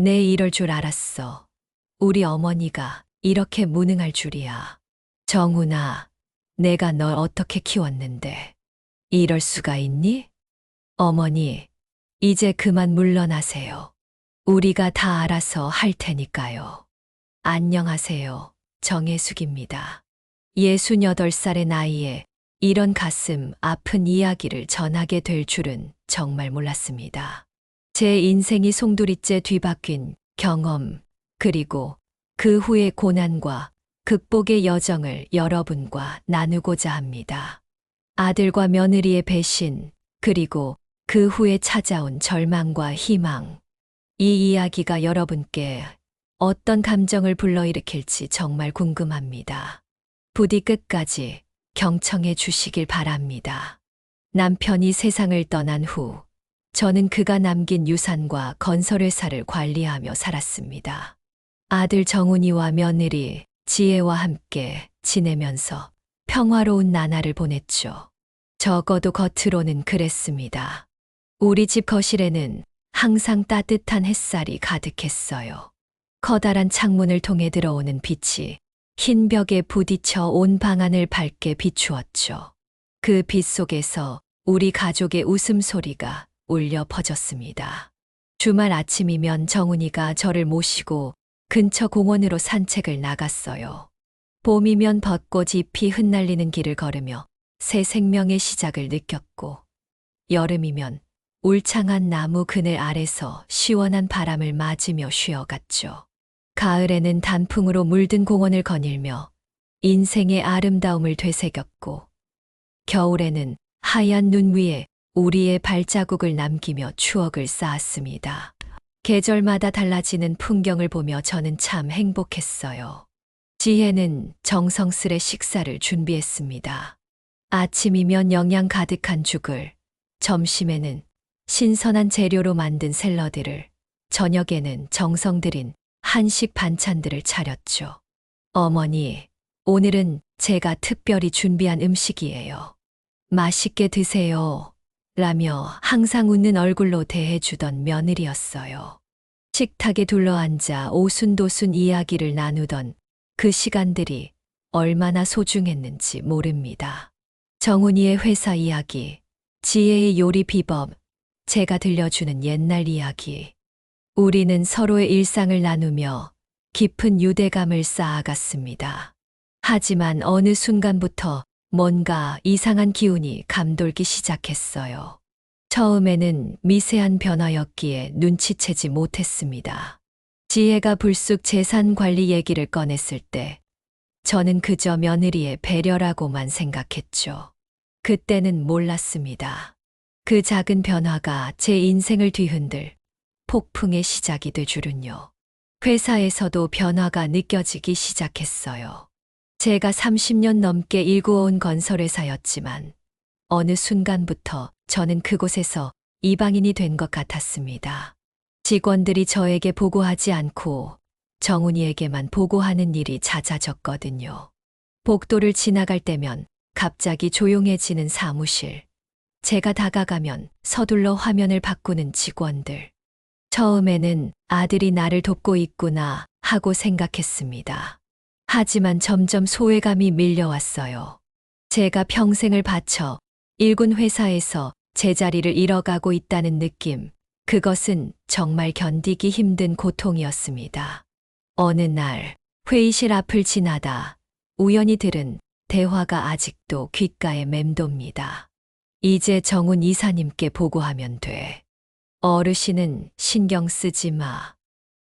내 이럴 줄 알았어. 우리 어머니가 이렇게 무능할 줄이야. 정훈아, 내가 널 어떻게 키웠는데 이럴 수가 있니? 어머니, 이제 그만 물러나세요. 우리가 다 알아서 할 테니까요. 안녕하세요. 정혜숙입니다. 68살의 나이에 이런 가슴 아픈 이야기를 전하게 될 줄은 정말 몰랐습니다. 제 인생이 송두리째 뒤바뀐 경험, 그리고 그 후의 고난과 극복의 여정을 여러분과 나누고자 합니다. 아들과 며느리의 배신, 그리고 그 후에 찾아온 절망과 희망. 이 이야기가 여러분께 어떤 감정을 불러일으킬지 정말 궁금합니다. 부디 끝까지 경청해 주시길 바랍니다. 남편이 세상을 떠난 후, 저는 그가 남긴 유산과 건설회사를 관리하며 살았습니다. 아들 정훈이와 며느리 지혜와 함께 지내면서 평화로운 나날을 보냈죠. 적어도 겉으로는 그랬습니다. 우리 집 거실에는 항상 따뜻한 햇살이 가득했어요. 커다란 창문을 통해 들어오는 빛이 흰 벽에 부딪혀 온 방안을 밝게 비추었죠. 그 빛 속에서 우리 가족의 웃음소리가 울려 퍼졌습니다. 주말 아침이면 정훈이가 저를 모시고 근처 공원으로 산책을 나갔어요. 봄이면 벚꽃 잎이 흩날리는 길을 걸으며 새 생명의 시작을 느꼈고, 여름이면 울창한 나무 그늘 아래서 시원한 바람을 맞으며 쉬어갔죠. 가을에는 단풍으로 물든 공원을 거닐며 인생의 아름다움을 되새겼고, 겨울에는 하얀 눈 위에 우리의 발자국을 남기며 추억을 쌓았습니다. 계절마다 달라지는 풍경을 보며 저는 참 행복했어요. 지혜는 정성스레 식사를 준비했습니다. 아침이면 영양 가득한 죽을, 점심에는 신선한 재료로 만든 샐러드를, 저녁에는 정성 들인 한식 반찬들을 차렸죠. 어머니, 오늘은 제가 특별히 준비한 음식이에요. 맛있게 드세요. 라며 항상 웃는 얼굴로 대해주던 며느리였어요. 식탁에 둘러앉아 오순도순 이야기를 나누던 그 시간들이 얼마나 소중했는지 모릅니다. 정훈이의 회사 이야기, 지혜의 요리 비법, 제가 들려주는 옛날 이야기. 우리는 서로의 일상을 나누며 깊은 유대감을 쌓아갔습니다. 하지만 어느 순간부터 뭔가 이상한 기운이 감돌기 시작했어요. 처음에는 미세한 변화였기에 눈치채지 못했습니다. 지혜가 불쑥 재산 관리 얘기를 꺼냈을 때 저는 그저 며느리의 배려라고만 생각했죠. 그때는 몰랐습니다. 그 작은 변화가 제 인생을 뒤흔들 폭풍의 시작이 될 줄은요. 회사에서도 변화가 느껴지기 시작했어요. 제가 30년 넘게 일구어온 건설회사였지만 어느 순간부터 저는 그곳에서 이방인이 된 것 같았습니다. 직원들이 저에게 보고하지 않고 정훈이에게만 보고하는 일이 잦아졌거든요. 복도를 지나갈 때면 갑자기 조용해지는 사무실, 제가 다가가면 서둘러 화면을 바꾸는 직원들. 처음에는 아들이 나를 돕고 있구나 하고 생각했습니다. 하지만 점점 소외감이 밀려왔어요. 제가 평생을 바쳐 일군 회사에서 제자리를 잃어가고 있다는 느낌, 그것은 정말 견디기 힘든 고통이었습니다. 어느 날 회의실 앞을 지나다 우연히 들은 대화가 아직도 귓가에 맴돕니다. 이제 정훈 이사님께 보고하면 돼. 어르신은 신경 쓰지 마.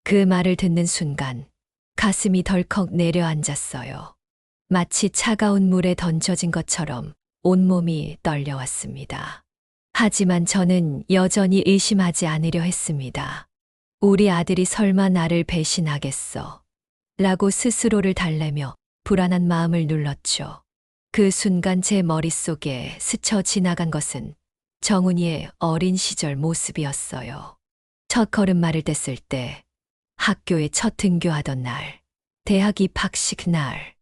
그 말을 듣는 순간 가슴이 덜컥 내려앉았어요. 마치 차가운 물에 던져진 것처럼 온몸이 떨려왔습니다. 하지만 저는 여전히 의심하지 않으려 했습니다. 우리 아들이 설마 나를 배신하겠어? 라고 스스로를 달래며 불안한 마음을 눌렀죠. 그 순간 제 머릿속에 스쳐 지나간 것은 정훈이의 어린 시절 모습이었어요. 첫 걸음마를 뗐을 때, 학교에 첫 등교하던 날, 대학 입학식 날,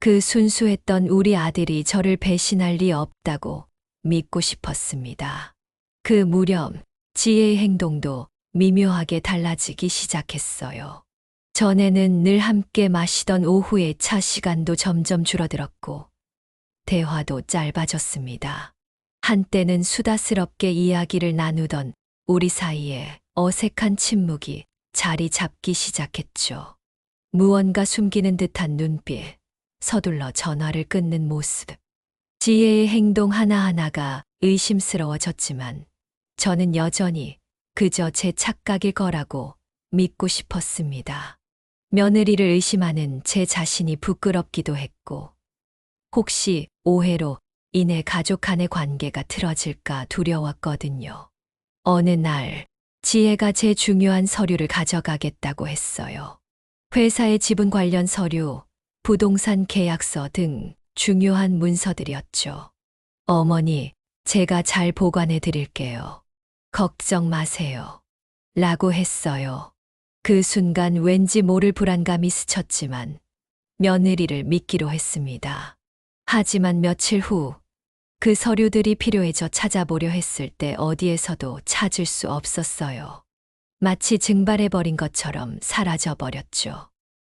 그 순수했던 우리 아들이 저를 배신할 리 없다고 믿고 싶었습니다. 그 무렵 지혜의 행동도 미묘하게 달라지기 시작했어요. 전에는 늘 함께 마시던 오후의 차 시간도 점점 줄어들었고, 대화도 짧아졌습니다. 한때는 수다스럽게 이야기를 나누던 우리 사이에 어색한 침묵이 자리 잡기 시작했죠. 무언가 숨기는 듯한 눈빛, 서둘러 전화를 끊는 모습. 지혜의 행동 하나하나가 의심스러워졌지만 저는 여전히 그저 제 착각일 거라고 믿고 싶었습니다. 며느리를 의심하는 제 자신이 부끄럽기도 했고, 혹시 오해로 인해 가족 간의 관계가 틀어질까 두려웠거든요. 어느 날, 지혜가 제 중요한 서류를 가져가겠다고 했어요. 회사의 지분 관련 서류, 부동산 계약서 등 중요한 문서들이었죠. 어머니, 제가 잘 보관해 드릴게요. 걱정 마세요. 라고 했어요. 그 순간 왠지 모를 불안감이 스쳤지만 며느리를 믿기로 했습니다. 하지만 며칠 후 그 서류들이 필요해져 찾아보려 했을 때 어디에서도 찾을 수 없었어요. 마치 증발해버린 것처럼 사라져버렸죠.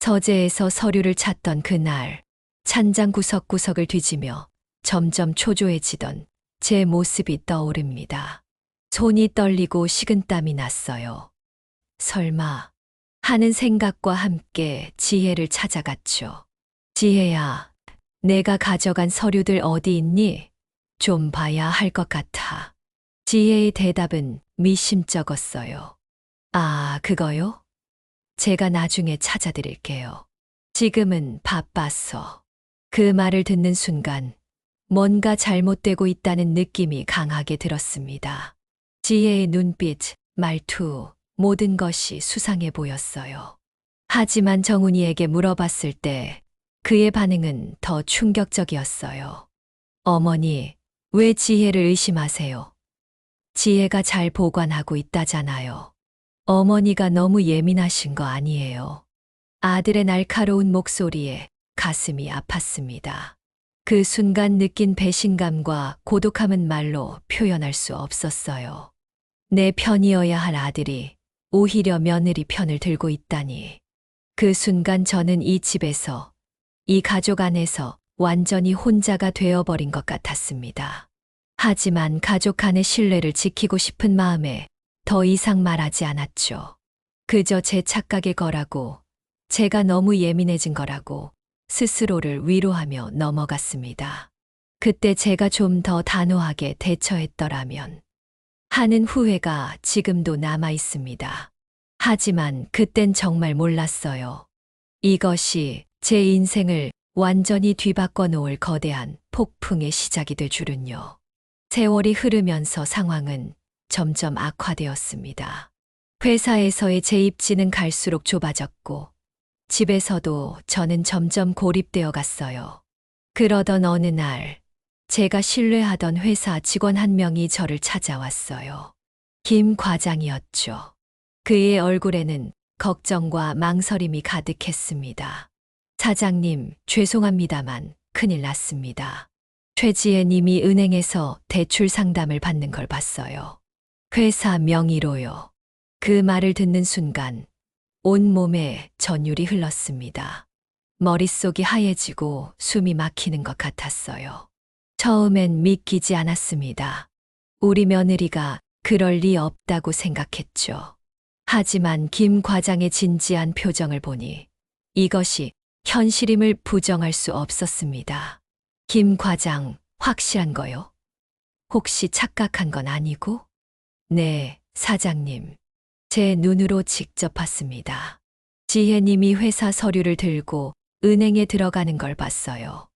서재에서 서류를 찾던 그날, 찬장 구석구석을 뒤지며 점점 초조해지던 제 모습이 떠오릅니다. 손이 떨리고 식은땀이 났어요. 설마 하는 생각과 함께 지혜를 찾아갔죠. 지혜야, 내가 가져간 서류들 어디 있니? 좀 봐야 할 것 같아. 지혜의 대답은 미심쩍었어요. 아, 그거요? 제가 나중에 찾아드릴게요. 지금은 바빠서. 그 말을 듣는 순간 뭔가 잘못되고 있다는 느낌이 강하게 들었습니다. 지혜의 눈빛, 말투, 모든 것이 수상해 보였어요. 하지만 정훈이에게 물어봤을 때 그의 반응은 더 충격적이었어요. 어머니, 왜 지혜를 의심하세요? 지혜가 잘 보관하고 있다잖아요. 어머니가 너무 예민하신 거 아니에요. 아들의 날카로운 목소리에 가슴이 아팠습니다. 그 순간 느낀 배신감과 고독함은 말로 표현할 수 없었어요. 내 편이어야 할 아들이 오히려 며느리 편을 들고 있다니. 그 순간 저는 이 집에서, 이 가족 안에서 완전히 혼자가 되어버린 것 같았습니다. 하지만 가족 간의 신뢰를 지키고 싶은 마음에 더 이상 말하지 않았죠. 그저 제 착각일 거라고, 제가 너무 예민해진 거라고 스스로를 위로하며 넘어갔습니다. 그때 제가 좀 더 단호하게 대처했더라면 하는 후회가 지금도 남아 있습니다. 하지만 그땐 정말 몰랐어요. 이것이 제 인생을 완전히 뒤바꿔 놓을 거대한 폭풍의 시작이 될 줄은요. 세월이 흐르면서 상황은 점점 악화되었습니다. 회사에서의 제 입지는 갈수록 좁아졌고, 집에서도 저는 점점 고립되어 갔어요. 그러던 어느 날, 제가 신뢰하던 회사 직원 한 명이 저를 찾아왔어요. 김 과장이었죠. 그의 얼굴에는 걱정과 망설임이 가득했습니다. 사장님, 죄송합니다만 큰일 났습니다. 최지혜 님이 은행에서 대출 상담을 받는 걸 봤어요. 회사 명의로요. 그 말을 듣는 순간 온몸에 전율이 흘렀습니다. 머릿속이 하얘지고 숨이 막히는 것 같았어요. 처음엔 믿기지 않았습니다. 우리 며느리가 그럴 리 없다고 생각했죠. 하지만 김 과장의 진지한 표정을 보니 이것이 현실임을 부정할 수 없었습니다. 김 과장, 확실한 거요? 혹시 착각한 건 아니고? 네, 사장님. 제 눈으로 직접 봤습니다. 지혜님이 회사 서류를 들고 은행에 들어가는 걸 봤어요.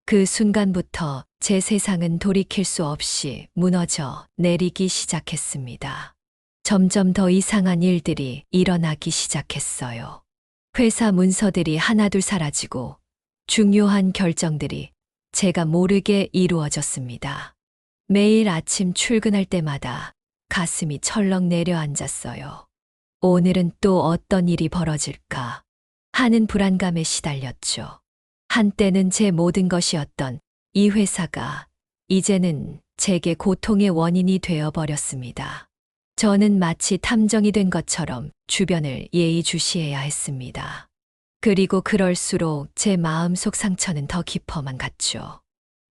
그 순간부터 제 세상은 돌이킬 수 없이 무너져 내리기 시작했습니다. 점점 더 이상한 일들이 일어나기 시작했어요. 회사 문서들이 하나둘 사라지고 중요한 결정들이 제가 모르게 이루어졌습니다. 매일 아침 출근할 때마다 가슴이 철렁 내려앉았어요. 오늘은 또 어떤 일이 벌어질까 하는 불안감에 시달렸죠. 한때는 제 모든 것이었던 이 회사가 이제는 제게 고통의 원인이 되어버렸습니다. 저는 마치 탐정이 된 것처럼 주변을 예의주시해야 했습니다. 그리고 그럴수록 제 마음속 상처는 더 깊어만 갔죠.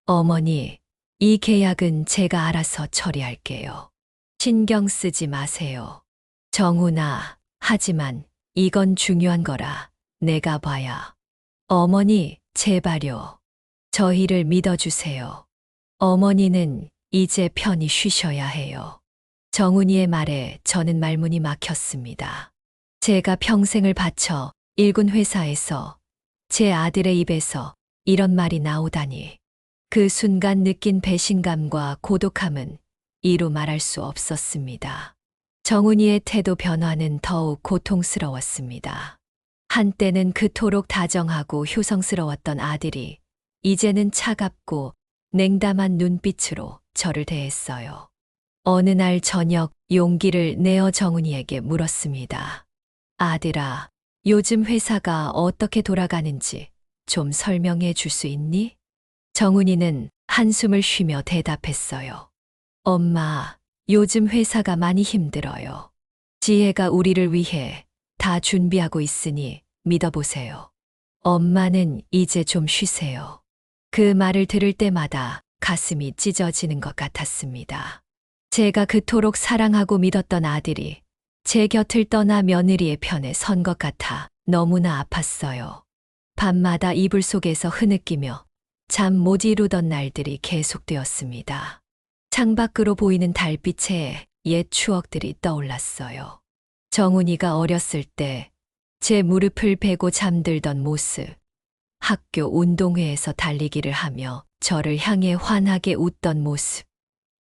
어머니, 이 계약은 제가 알아서 처리할게요. 신경 쓰지 마세요. 정훈아, 하지만 이건 중요한 거라 내가 봐야. 어머니, 제발요. 저희를 믿어주세요. 어머니는 이제 편히 쉬셔야 해요. 정훈이의 말에 저는 말문이 막혔습니다. 제가 평생을 바쳐 일군 회사에서 제 아들의 입에서 이런 말이 나오다니. 그 순간 느낀 배신감과 고독함은 이루 말할 수 없었습니다. 정훈이의 태도 변화는 더욱 고통스러웠습니다. 한때는 그토록 다정하고 효성스러웠던 아들이 이제는 차갑고 냉담한 눈빛으로 저를 대했어요. 어느 날 저녁 용기를 내어 정훈이에게 물었습니다. 아들아, 요즘 회사가 어떻게 돌아가는지 좀 설명해 줄 수 있니? 정훈이는 한숨을 쉬며 대답했어요. 엄마, 요즘 회사가 많이 힘들어요. 지혜가 우리를 위해 다 준비하고 있으니 믿어보세요. 엄마는 이제 좀 쉬세요. 그 말을 들을 때마다 가슴이 찢어지는 것 같았습니다. 제가 그토록 사랑하고 믿었던 아들이 제 곁을 떠나 며느리의 편에 선 것 같아 너무나 아팠어요. 밤마다 이불 속에서 흐느끼며 잠 못 이루던 날들이 계속되었습니다. 창밖으로 보이는 달빛에 옛 추억들이 떠올랐어요. 정훈이가 어렸을 때 제 무릎을 베고 잠들던 모습, 학교 운동회에서 달리기를 하며 저를 향해 환하게 웃던 모습,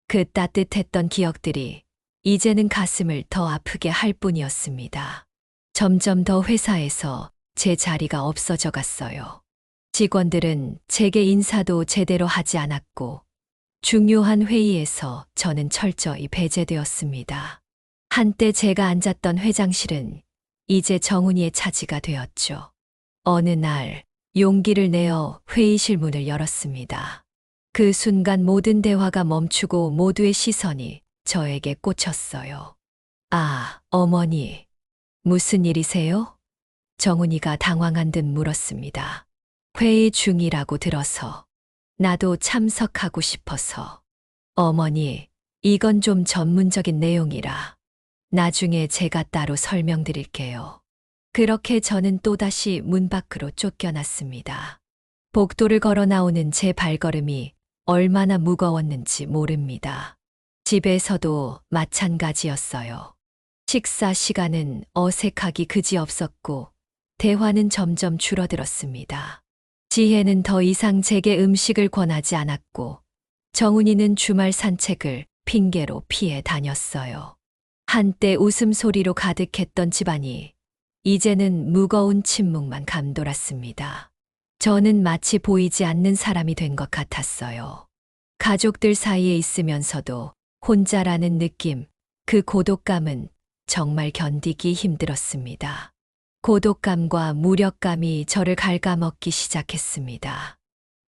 그 따뜻했던 기억들이 이제는 가슴을 더 아프게 할 뿐이었습니다. 점점 더 회사에서 제 자리가 없어져 갔어요. 직원들은 제게 인사도 제대로 하지 않았고 중요한 회의에서 저는 철저히 배제되었습니다. 한때 제가 앉았던 회장실은 이제 정훈이의 차지가 되었죠. 어느 날 용기를 내어 회의실 문을 열었습니다. 그 순간 모든 대화가 멈추고 모두의 시선이 저에게 꽂혔어요. 아, 어머니, 무슨 일이세요? 정훈이가 당황한 듯 물었습니다. 회의 중이라고 들어서. 나도 참석하고 싶어서. 어머니, 이건 좀 전문적인 내용이라. 나중에 제가 따로 설명드릴게요. 그렇게 저는 또다시 문 밖으로 쫓겨났습니다. 복도를 걸어 나오는 제 발걸음이 얼마나 무거웠는지 모릅니다. 집에서도 마찬가지였어요. 식사 시간은 어색하기 그지없었고 대화는 점점 줄어들었습니다. 지혜는 더 이상 제게 음식을 권하지 않았고 정훈이는 주말 산책을 핑계로 피해 다녔어요. 한때 웃음소리로 가득했던 집안이 이제는 무거운 침묵만 감돌았습니다. 저는 마치 보이지 않는 사람이 된 것 같았어요. 가족들 사이에 있으면서도 혼자라는 느낌, 그 고독감은 정말 견디기 힘들었습니다. 고독감과 무력감이 저를 갉아먹기 시작했습니다.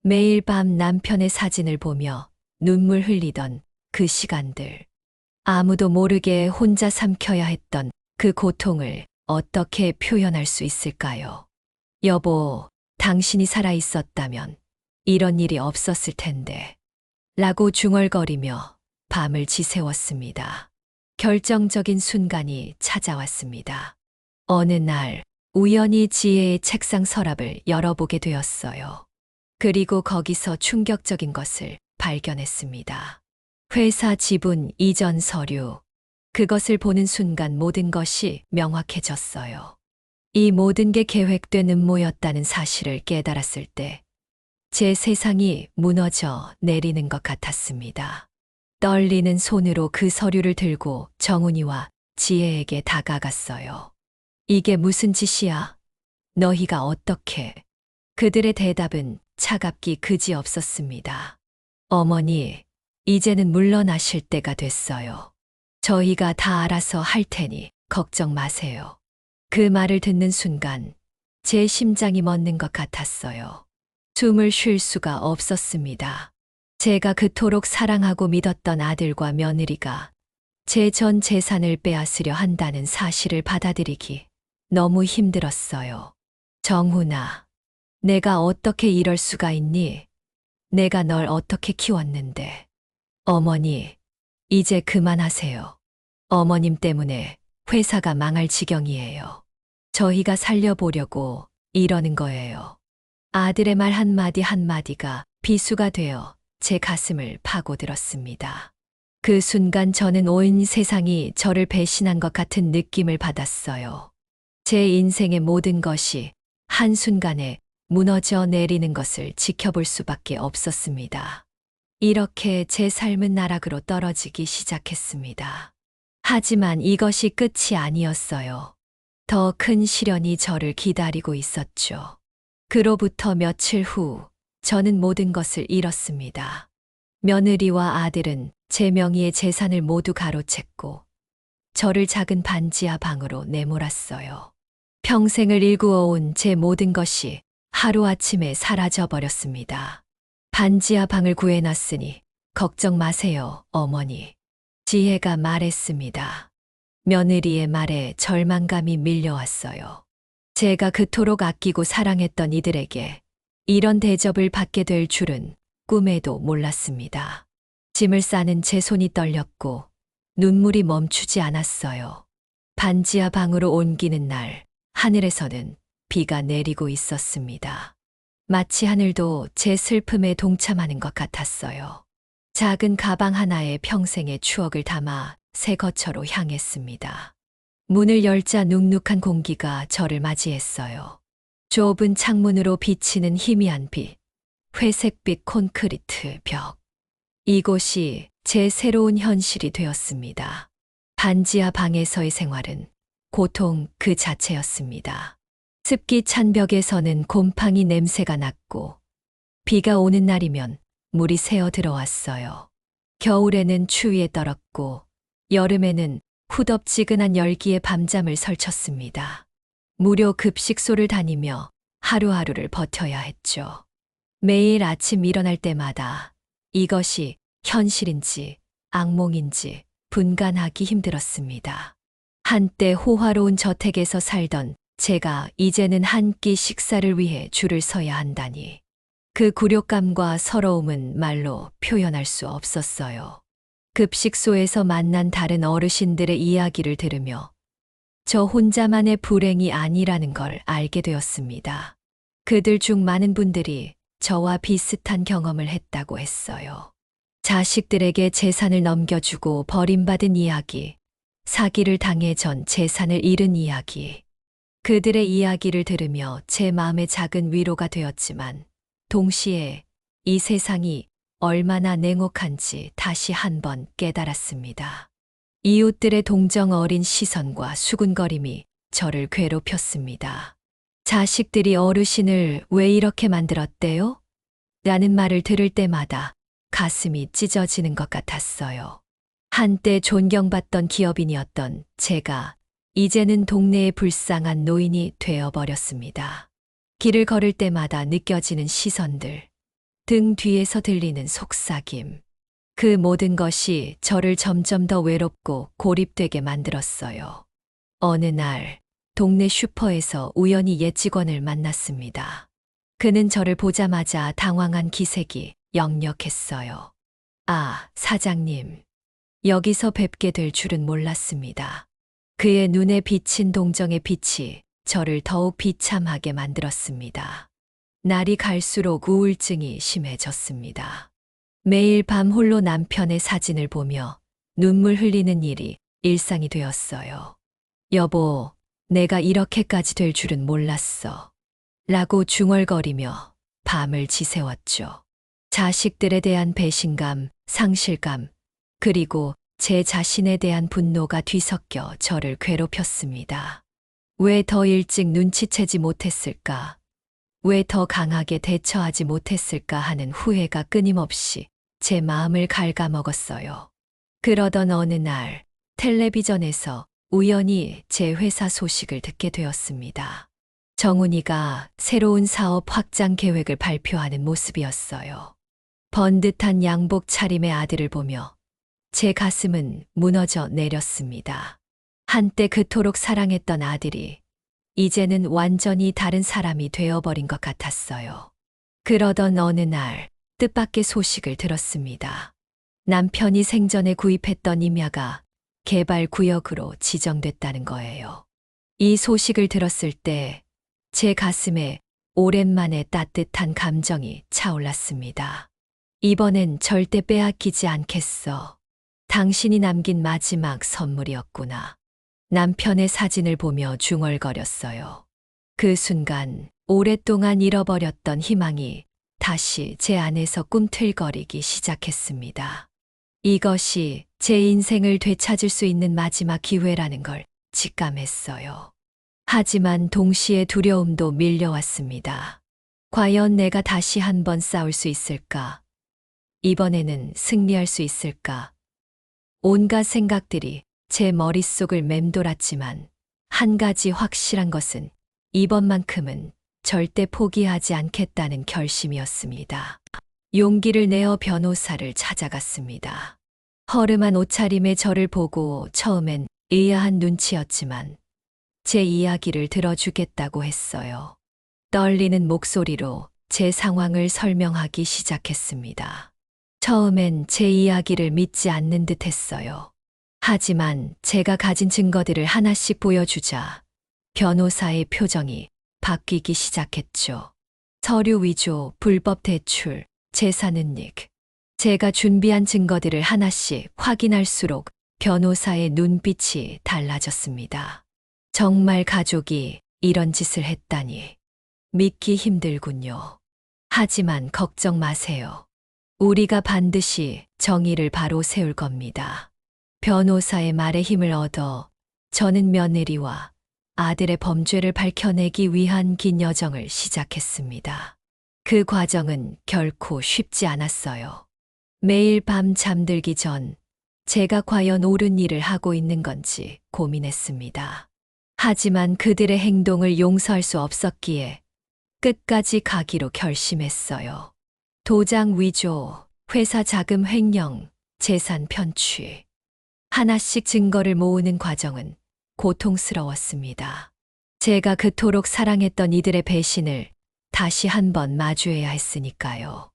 매일 밤 남편의 사진을 보며 눈물 흘리던 그 시간들. 아무도 모르게 혼자 삼켜야 했던 그 고통을 어떻게 표현할 수 있을까요? 여보, 당신이 살아 있었다면 이런 일이 없었을 텐데. 라고 중얼거리며 밤을 지새웠습니다. 결정적인 순간이 찾아왔습니다. 어느 날 우연히 지혜의 책상 서랍을 열어보게 되었어요. 그리고 거기서 충격적인 것을 발견했습니다. 회사 지분 이전 서류. 그것을 보는 순간 모든 것이 명확해졌어요. 이 모든 게 계획된 음모였다는 사실을 깨달았을 때 제 세상이 무너져 내리는 것 같았습니다. 떨리는 손으로 그 서류를 들고 정훈이와 지혜에게 다가갔어요. 이게 무슨 짓이야? 너희가 어떻게? 그들의 대답은 차갑기 그지없었습니다. 어머니, 이제는 물러나실 때가 됐어요. 저희가 다 알아서 할 테니 걱정 마세요. 그 말을 듣는 순간 제 심장이 멎는 것 같았어요. 숨을 쉴 수가 없었습니다. 제가 그토록 사랑하고 믿었던 아들과 며느리가 제 전 재산을 빼앗으려 한다는 사실을 받아들이기 너무 힘들었어요. 정훈아, 내가 어떻게 이럴 수가 있니? 내가 널 어떻게 키웠는데. 어머니, 이제 그만하세요. 어머님 때문에 회사가 망할 지경이에요. 저희가 살려보려고 이러는 거예요. 아들의 말 한마디 한마디가 비수가 되어 제 가슴을 파고들었습니다. 그 순간 저는 온 세상이 저를 배신한 것 같은 느낌을 받았어요. 제 인생의 모든 것이 한순간에 무너져 내리는 것을 지켜볼 수밖에 없었습니다. 이렇게 제 삶은 나락으로 떨어지기 시작했습니다. 하지만 이것이 끝이 아니었어요. 더 큰 시련이 저를 기다리고 있었죠. 그로부터 며칠 후 저는 모든 것을 잃었습니다. 며느리와 아들은 제 명의의 재산을 모두 가로챘고 저를 작은 반지하 방으로 내몰았어요. 평생을 일구어온 제 모든 것이 하루아침에 사라져 버렸습니다. 반지하 방을 구해놨으니 걱정 마세요, 어머니. 지혜가 말했습니다. 며느리의 말에 절망감이 밀려왔어요. 제가 그토록 아끼고 사랑했던 이들에게 이런 대접을 받게 될 줄은 꿈에도 몰랐습니다. 짐을 싸는 제 손이 떨렸고 눈물이 멈추지 않았어요. 반지하 방으로 옮기는 날, 하늘에서는 비가 내리고 있었습니다. 마치 하늘도 제 슬픔에 동참하는 것 같았어요. 작은 가방 하나에 평생의 추억을 담아 새 거처로 향했습니다. 문을 열자 눅눅한 공기가 저를 맞이했어요. 좁은 창문으로 비치는 희미한 빛, 회색빛 콘크리트 벽. 이곳이 제 새로운 현실이 되었습니다. 반지하 방에서의 생활은 고통 그 자체였습니다. 습기 찬 벽에서는 곰팡이 냄새가 났고, 비가 오는 날이면 물이 새어 들어왔어요. 겨울에는 추위에 떨었고, 여름에는 후덥지근한 열기에 밤잠을 설쳤습니다. 무료 급식소를 다니며 하루하루를 버텨야 했죠. 매일 아침 일어날 때마다 이것이 현실인지 악몽인지 분간하기 힘들었습니다. 한때 호화로운 저택에서 살던 제가 이제는 한 끼 식사를 위해 줄을 서야 한다니. 그 굴욕감과 서러움은 말로 표현할 수 없었어요. 급식소에서 만난 다른 어르신들의 이야기를 들으며 저 혼자만의 불행이 아니라는 걸 알게 되었습니다. 그들 중 많은 분들이 저와 비슷한 경험을 했다고 했어요. 자식들에게 재산을 넘겨주고 버림받은 이야기, 사기를 당해 전 재산을 잃은 이야기. 그들의 이야기를 들으며 제 마음에 작은 위로가 되었지만 동시에 이 세상이 얼마나 냉혹한지 다시 한번 깨달았습니다. 이웃들의 동정 어린 시선과 수군거림이 저를 괴롭혔습니다. 자식들이 어르신을 왜 이렇게 만들었대요? 라는 말을 들을 때마다 가슴이 찢어지는 것 같았어요. 한때 존경받던 기업인이었던 제가 이제는 동네의 불쌍한 노인이 되어버렸습니다. 길을 걸을 때마다 느껴지는 시선들, 등 뒤에서 들리는 속삭임. 그 모든 것이 저를 점점 더 외롭고 고립되게 만들었어요. 어느 날, 동네 슈퍼에서 우연히 옛 직원을 만났습니다. 그는 저를 보자마자 당황한 기색이 역력했어요. 아, 사장님. 여기서 뵙게 될 줄은 몰랐습니다. 그의 눈에 비친 동정의 빛이 저를 더욱 비참하게 만들었습니다. 날이 갈수록 우울증이 심해졌습니다. 매일 밤 홀로 남편의 사진을 보며 눈물 흘리는 일이 일상이 되었어요. 여보, 내가 이렇게까지 될 줄은 몰랐어. 라고 중얼거리며 밤을 지새웠죠. 자식들에 대한 배신감, 상실감, 그리고 제 자신에 대한 분노가 뒤섞여 저를 괴롭혔습니다. 왜 더 일찍 눈치채지 못했을까? 왜 더 강하게 대처하지 못했을까 하는 후회가 끊임없이 제 마음을 갉아먹었어요. 그러던 어느 날 텔레비전에서 우연히 제 회사 소식을 듣게 되었습니다. 정훈이가 새로운 사업 확장 계획을 발표하는 모습이었어요. 번듯한 양복 차림의 아들을 보며 제 가슴은 무너져 내렸습니다. 한때 그토록 사랑했던 아들이 이제는 완전히 다른 사람이 되어버린 것 같았어요. 그러던 어느 날 뜻밖의 소식을 들었습니다. 남편이 생전에 구입했던 임야가 개발 구역으로 지정됐다는 거예요. 이 소식을 들었을 때 제 가슴에 오랜만에 따뜻한 감정이 차올랐습니다. 이번엔 절대 빼앗기지 않겠어. 당신이 남긴 마지막 선물이었구나. 남편의 사진을 보며 중얼거렸어요. 그 순간 오랫동안 잃어버렸던 희망이 다시 제 안에서 꿈틀거리기 시작했습니다. 이것이 제 인생을 되찾을 수 있는 마지막 기회라는 걸 직감했어요. 하지만 동시에 두려움도 밀려왔습니다. 과연 내가 다시 한번 싸울 수 있을까? 이번에는 승리할 수 있을까? 온갖 생각들이 제 머릿속을 맴돌았지만 한 가지 확실한 것은 이번만큼은 절대 포기하지 않겠다는 결심이었습니다. 용기를 내어 변호사를 찾아갔습니다. 허름한 옷차림의 저를 보고 처음엔 의아한 눈치였지만 제 이야기를 들어주겠다고 했어요. 떨리는 목소리로 제 상황을 설명하기 시작했습니다. 처음엔 제 이야기를 믿지 않는 듯 했어요. 하지만 제가 가진 증거들을 하나씩 보여주자 변호사의 표정이 바뀌기 시작했죠. 서류 위조, 불법 대출, 재산 은닉. 제가 준비한 증거들을 하나씩 확인할수록 변호사의 눈빛이 달라졌습니다. 정말 가족이 이런 짓을 했다니. 믿기 힘들군요. 하지만 걱정 마세요. 우리가 반드시 정의를 바로 세울 겁니다. 변호사의 말에 힘을 얻어 저는 며느리와 아들의 범죄를 밝혀내기 위한 긴 여정을 시작했습니다. 그 과정은 결코 쉽지 않았어요. 매일 밤 잠들기 전 제가 과연 옳은 일을 하고 있는 건지 고민했습니다. 하지만 그들의 행동을 용서할 수 없었기에 끝까지 가기로 결심했어요. 도장 위조, 회사 자금 횡령, 재산 편취. 하나씩 증거를 모으는 과정은 고통스러웠습니다. 제가 그토록 사랑했던 이들의 배신을 다시 한번 마주해야 했으니까요.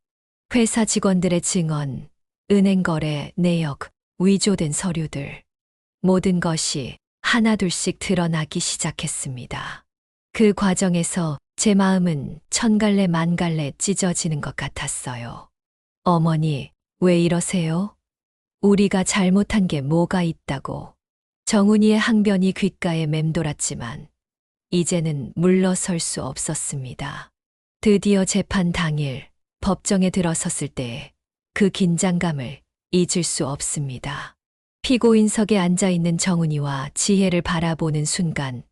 회사 직원들의 증언, 은행 거래 내역, 위조된 서류들. 모든 것이 하나둘씩 드러나기 시작했습니다. 그 과정에서 제 마음은 천갈래 만갈래 찢어지는 것 같았어요. 어머니, 왜 이러세요? 우리가 잘못한 게 뭐가 있다고. 정훈이의 항변이 귓가에 맴돌았지만 이제는 물러설 수 없었습니다. 드디어 재판 당일 법정에 들어섰을 때 그 긴장감을 잊을 수 없습니다. 피고인석에 앉아있는 정훈이와 지혜를 바라보는 순간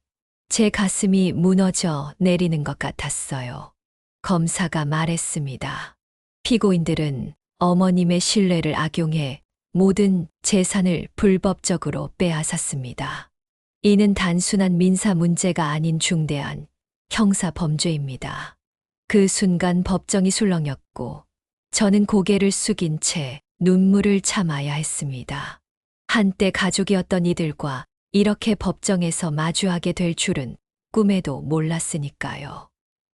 제 가슴이 무너져 내리는 것 같았어요. 검사가 말했습니다. 피고인들은 어머님의 신뢰를 악용해 모든 재산을 불법적으로 빼앗았습니다. 이는 단순한 민사 문제가 아닌 중대한 형사 범죄입니다. 그 순간 법정이 술렁였고 저는 고개를 숙인 채 눈물을 참아야 했습니다. 한때 가족이었던 이들과 이렇게 법정에서 마주하게 될 줄은 꿈에도 몰랐으니까요.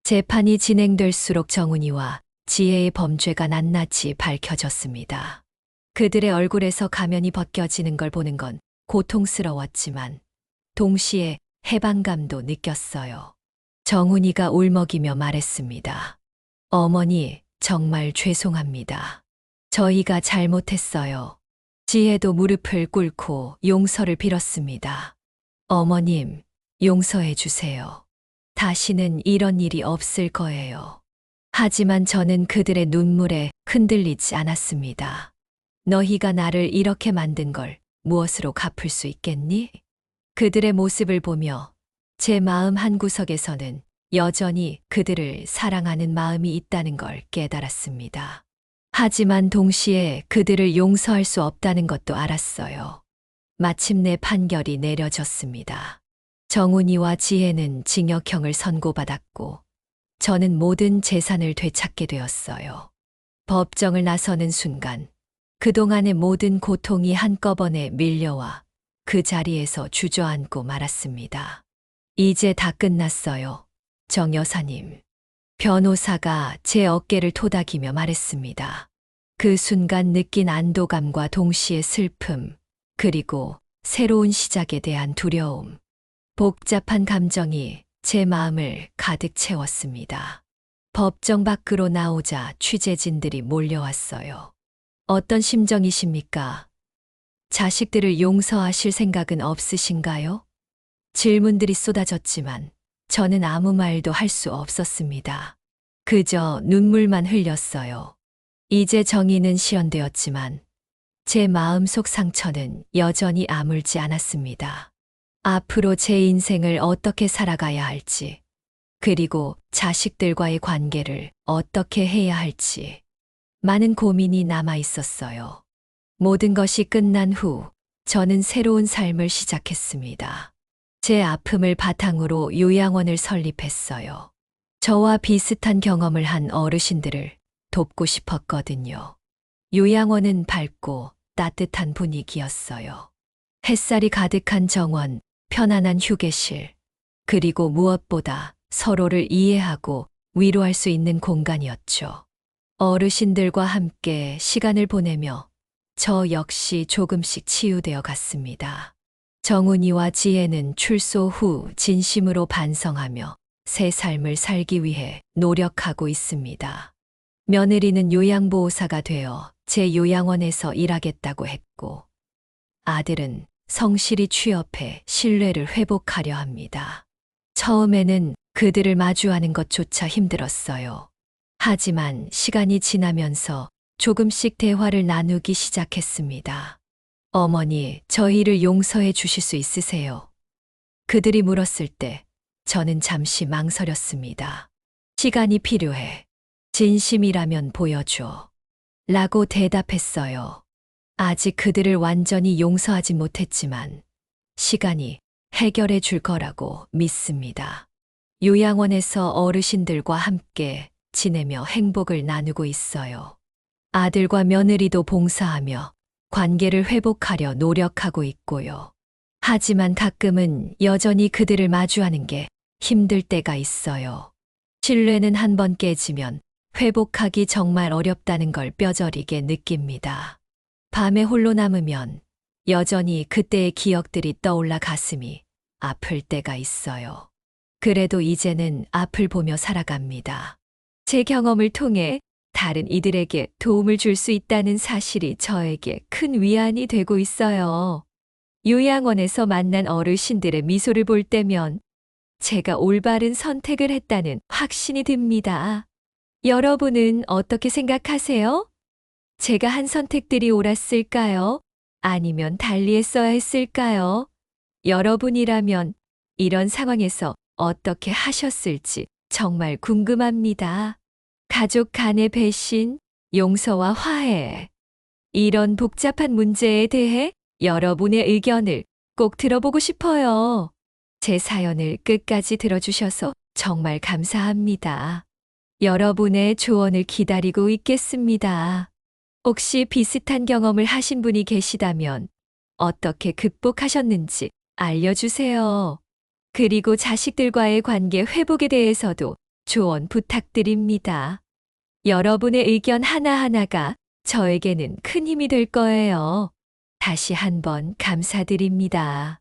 재판이 진행될수록 정훈이와 지혜의 범죄가 낱낱이 밝혀졌습니다. 그들의 얼굴에서 가면이 벗겨지는 걸 보는 건 고통스러웠지만 동시에 해방감도 느꼈어요. 정훈이가 울먹이며 말했습니다. 어머니, 정말 죄송합니다. 저희가 잘못했어요. 지혜도 무릎을 꿇고 용서를 빌었습니다. 어머님, 용서해 주세요. 다시는 이런 일이 없을 거예요. 하지만 저는 그들의 눈물에 흔들리지 않았습니다. 너희가 나를 이렇게 만든 걸 무엇으로 갚을 수 있겠니? 그들의 모습을 보며 제 마음 한구석에서는 여전히 그들을 사랑하는 마음이 있다는 걸 깨달았습니다. 하지만 동시에 그들을 용서할 수 없다는 것도 알았어요. 마침내 판결이 내려졌습니다. 정훈이와 지혜는 징역형을 선고받았고 저는 모든 재산을 되찾게 되었어요. 법정을 나서는 순간 그동안의 모든 고통이 한꺼번에 밀려와 그 자리에서 주저앉고 말았습니다. 이제 다 끝났어요. 정 여사님. 변호사가 제 어깨를 토닥이며 말했습니다. 그 순간 느낀 안도감과 동시에 슬픔, 그리고 새로운 시작에 대한 두려움. 복잡한 감정이 제 마음을 가득 채웠습니다. 법정 밖으로 나오자 취재진들이 몰려왔어요. 어떤 심정이십니까? 자식들을 용서하실 생각은 없으신가요? 질문들이 쏟아졌지만 저는 아무 말도 할 수 없었습니다. 그저 눈물만 흘렸어요. 이제 정의는 실현되었지만 제 마음속 상처는 여전히 아물지 않았습니다. 앞으로 제 인생을 어떻게 살아가야 할지, 그리고 자식들과의 관계를 어떻게 해야 할지 많은 고민이 남아 있었어요. 모든 것이 끝난 후 저는 새로운 삶을 시작했습니다. 제 아픔을 바탕으로 요양원을 설립했어요. 저와 비슷한 경험을 한 어르신들을 돕고 싶었거든요. 요양원은 밝고 따뜻한 분위기였어요. 햇살이 가득한 정원, 편안한 휴게실, 그리고 무엇보다 서로를 이해하고 위로할 수 있는 공간이었죠. 어르신들과 함께 시간을 보내며 저 역시 조금씩 치유되어 갔습니다. 정훈이와 지혜는 출소 후 진심으로 반성하며 새 삶을 살기 위해 노력하고 있습니다. 며느리는 요양보호사가 되어 제 요양원에서 일하겠다고 했고, 아들은 성실히 취업해 신뢰를 회복하려 합니다. 처음에는 그들을 마주하는 것조차 힘들었어요. 하지만 시간이 지나면서 조금씩 대화를 나누기 시작했습니다. 어머니, 저희를 용서해 주실 수 있으세요? 그들이 물었을 때 저는 잠시 망설였습니다. 시간이 필요해. 진심이라면 보여줘. 라고 대답했어요. 아직 그들을 완전히 용서하지 못했지만 시간이 해결해 줄 거라고 믿습니다. 요양원에서 어르신들과 함께 지내며 행복을 나누고 있어요. 아들과 며느리도 봉사하며 관계를 회복하려 노력하고 있고요. 하지만 가끔은 여전히 그들을 마주하는 게 힘들 때가 있어요. 신뢰는 한 번 깨지면 회복하기 정말 어렵다는 걸 뼈저리게 느낍니다. 밤에 홀로 남으면 여전히 그때의 기억들이 떠올라 가슴이 아플 때가 있어요. 그래도 이제는 앞을 보며 살아갑니다. 제 경험을 통해 다른 이들에게 도움을 줄 수 있다는 사실이 저에게 큰 위안이 되고 있어요. 요양원에서 만난 어르신들의 미소를 볼 때면 제가 올바른 선택을 했다는 확신이 듭니다. 여러분은 어떻게 생각하세요? 제가 한 선택들이 옳았을까요? 아니면 달리 했어야 했을까요? 여러분이라면 이런 상황에서 어떻게 하셨을지 정말 궁금합니다. 가족 간의 배신, 용서와 화해. 이런 복잡한 문제에 대해 여러분의 의견을 꼭 들어보고 싶어요. 제 사연을 끝까지 들어주셔서 정말 감사합니다. 여러분의 조언을 기다리고 있겠습니다. 혹시 비슷한 경험을 하신 분이 계시다면 어떻게 극복하셨는지 알려주세요. 그리고 자식들과의 관계 회복에 대해서도 조언 부탁드립니다. 여러분의 의견 하나하나가 저에게는 큰 힘이 될 거예요. 다시 한번 감사드립니다.